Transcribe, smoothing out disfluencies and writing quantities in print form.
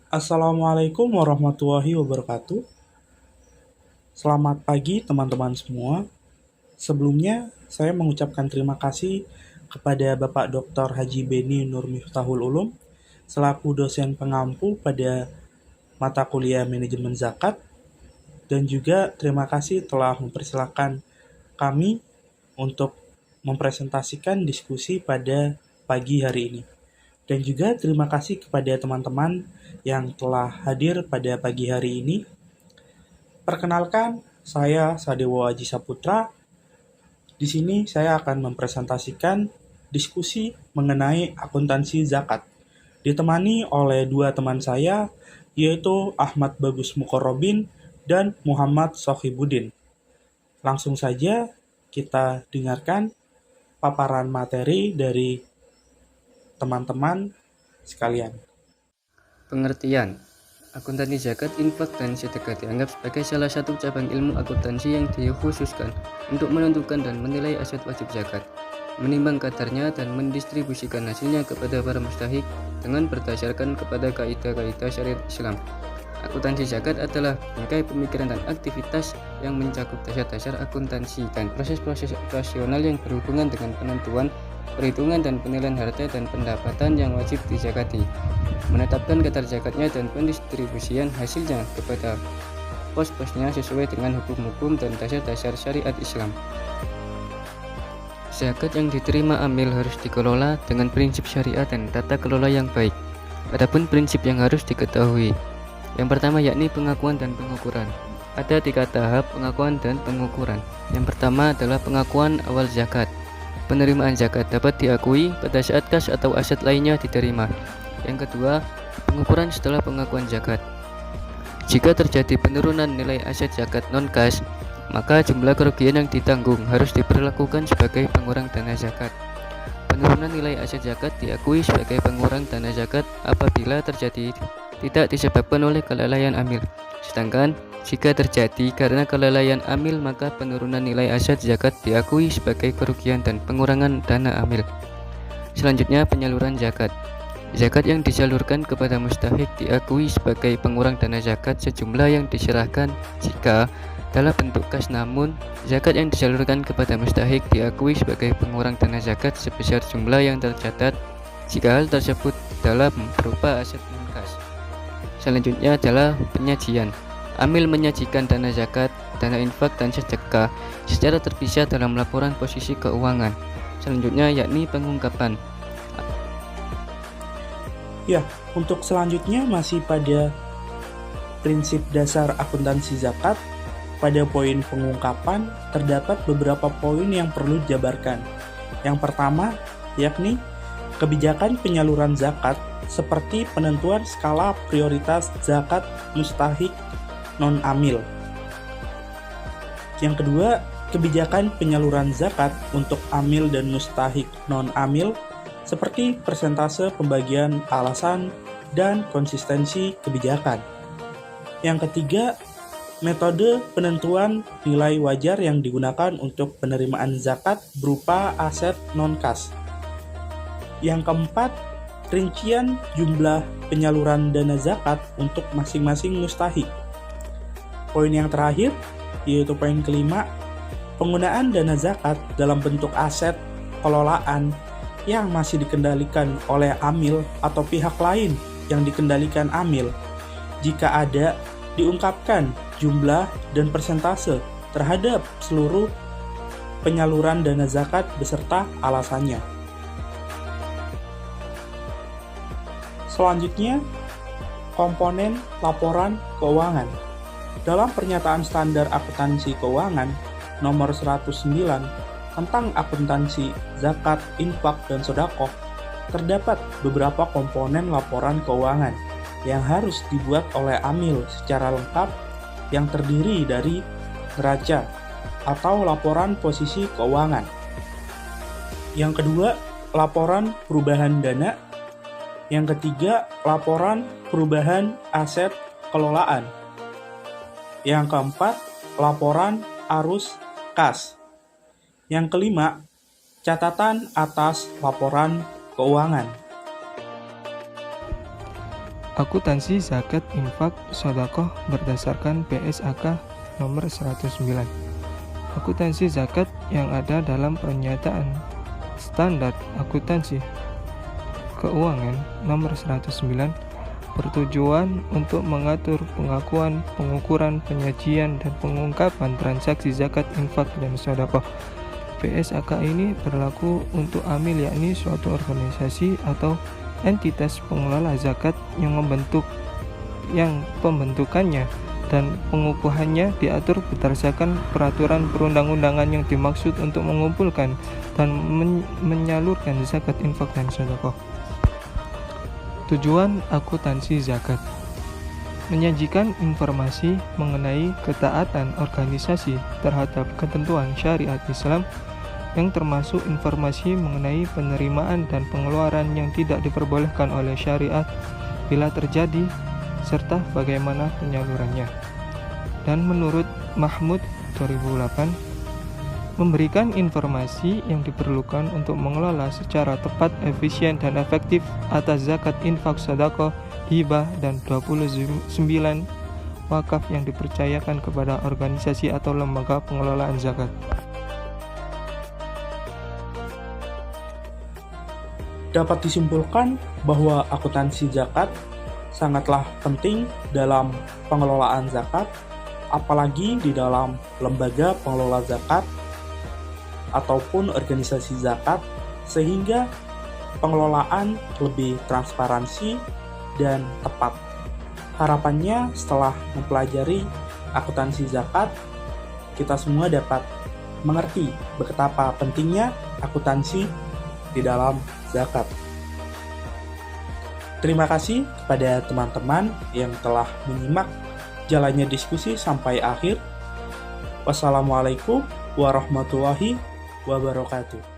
Assalamualaikum warahmatullahi wabarakatuh. Selamat pagi teman-teman semua. Sebelumnya, saya mengucapkan terima kasih kepada Bapak Dr. Haji Beni Nur Miftahul Ulum selaku dosen pengampu pada mata kuliah Manajemen Zakat, dan juga terima kasih telah mempersilahkan kami untuk mempresentasikan diskusi pada pagi hari ini. Dan juga terima kasih kepada teman-teman yang telah hadir pada pagi hari ini. Perkenalkan, saya Sadewo Aji Saputra. Di sini saya akan mempresentasikan diskusi mengenai akuntansi zakat. Ditemani oleh dua teman saya, yaitu Ahmad Bagus Mukorobin dan Muhammad Sohibudin. Langsung saja kita dengarkan paparan materi dari teman-teman sekalian. Pengertian. Akuntansi zakat, infak, dan sedekah dianggap sebagai salah satu cabang ilmu akuntansi yang dikhususkan untuk menentukan dan menilai aset wajib zakat, menimbang kadarnya dan mendistribusikan hasilnya kepada para mustahik dengan berdasarkan kepada kaidah-kaidah syariat Islam. Akuntansi zakat adalah bingkai pemikiran dan aktivitas yang mencakup dasar-dasar akuntansi dan proses-proses operasional yang berhubungan dengan penentuan, perhitungan, dan penilaian harta dan pendapatan yang wajib dizakati, menetapkan kadar zakatnya dan pendistribusian hasilnya kepada pos-posnya sesuai dengan hukum-hukum dan dasar-dasar syariat Islam. Zakat yang diterima amil harus dikelola dengan prinsip syariat dan tata kelola yang baik. Adapun prinsip yang harus diketahui, yang pertama yakni pengakuan dan pengukuran. Ada 3 tahap pengakuan dan pengukuran. Yang pertama adalah pengakuan awal zakat. Penerimaan zakat dapat diakui pada saat kas atau aset lainnya diterima. Yang kedua, pengukuran setelah pengakuan zakat. Jika terjadi penurunan nilai aset zakat non-kas, maka jumlah kerugian yang ditanggung harus diperlakukan sebagai pengurang dana zakat. Penurunan nilai aset zakat diakui sebagai pengurang dana zakat apabila terjadi tidak disebabkan oleh kelalaian amil. Sedangkan jika terjadi karena kelalaian amil, maka penurunan nilai aset zakat diakui sebagai kerugian dan pengurangan dana amil. Selanjutnya, penyaluran zakat. Zakat yang disalurkan kepada mustahik diakui sebagai pengurang dana zakat sejumlah yang diserahkan jika dalam bentuk kas, namun zakat yang disalurkan kepada mustahik diakui sebagai pengurang dana zakat sebesar jumlah yang tercatat jika hal tersebut dalam berupa aset non-kas. Selanjutnya adalah penyajian. Amil menyajikan dana zakat, dana infak, dan sedekah secara terpisah dalam laporan posisi keuangan. Selanjutnya yakni pengungkapan. Ya, untuk selanjutnya masih pada prinsip dasar akuntansi zakat. Pada poin pengungkapan, terdapat beberapa poin yang perlu dijabarkan. Yang pertama, yakni kebijakan penyaluran zakat seperti penentuan skala prioritas zakat mustahik non-amil. Yang kedua, kebijakan penyaluran zakat untuk amil dan mustahik non-amil seperti persentase pembagian alasan dan konsistensi kebijakan. Yang ketiga, metode penentuan nilai wajar yang digunakan untuk penerimaan zakat berupa aset non-kas. Yang keempat, rincian jumlah penyaluran dana zakat untuk masing-masing mustahik. Poin yang terakhir, yaitu poin kelima, penggunaan dana zakat dalam bentuk aset kelolaan yang masih dikendalikan oleh amil atau pihak lain yang dikendalikan amil. Jika ada, diungkapkan jumlah dan persentase terhadap seluruh penyaluran dana zakat beserta alasannya. Selanjutnya, komponen laporan keuangan. Dalam pernyataan standar akuntansi keuangan nomor 109 tentang akuntansi zakat, infak, dan sedekah, terdapat beberapa komponen laporan keuangan yang harus dibuat oleh amil secara lengkap yang terdiri dari neraca atau laporan posisi keuangan. Yang kedua, laporan perubahan dana. Yang ketiga, laporan perubahan aset kelolaan. Yang keempat, laporan arus kas. Yang kelima, catatan atas laporan keuangan. Akuntansi zakat infak sedekah berdasarkan PSAK nomor 109. Akuntansi zakat yang ada dalam pernyataan standar akuntansi keuangan nomor 109 bertujuan untuk mengatur pengakuan, pengukuran, penyajian, dan pengungkapan transaksi zakat, infak, dan sedekah. PSAK ini berlaku untuk amil, yakni suatu organisasi atau entitas pengelola zakat yang pembentukannya dan pengukuhannya diatur berdasarkan peraturan perundang-undangan yang dimaksud untuk mengumpulkan dan menyalurkan zakat, infak, dan sedekah. Tujuan akuntansi zakat: menyajikan informasi mengenai ketaatan organisasi terhadap ketentuan syariat Islam, yang termasuk informasi mengenai penerimaan dan pengeluaran yang tidak diperbolehkan oleh syariat bila terjadi, serta bagaimana penyalurannya. Dan menurut Mahmud 2008, memberikan informasi yang diperlukan untuk mengelola secara tepat, efisien, dan efektif atas zakat, infak, sedekah, hibah, dan 29 wakaf yang dipercayakan kepada organisasi atau lembaga pengelolaan zakat. Dapat disimpulkan bahwa akuntansi zakat sangatlah penting dalam pengelolaan zakat, apalagi di dalam lembaga pengelola zakat ataupun organisasi zakat, sehingga pengelolaan lebih transparansi dan tepat. Harapannya setelah mempelajari akuntansi zakat, kita semua dapat mengerti betapa pentingnya akuntansi di dalam zakat. Terima kasih kepada teman-teman yang telah menyimak jalannya diskusi sampai akhir. Wassalamualaikum warahmatullahi wabarakatuh.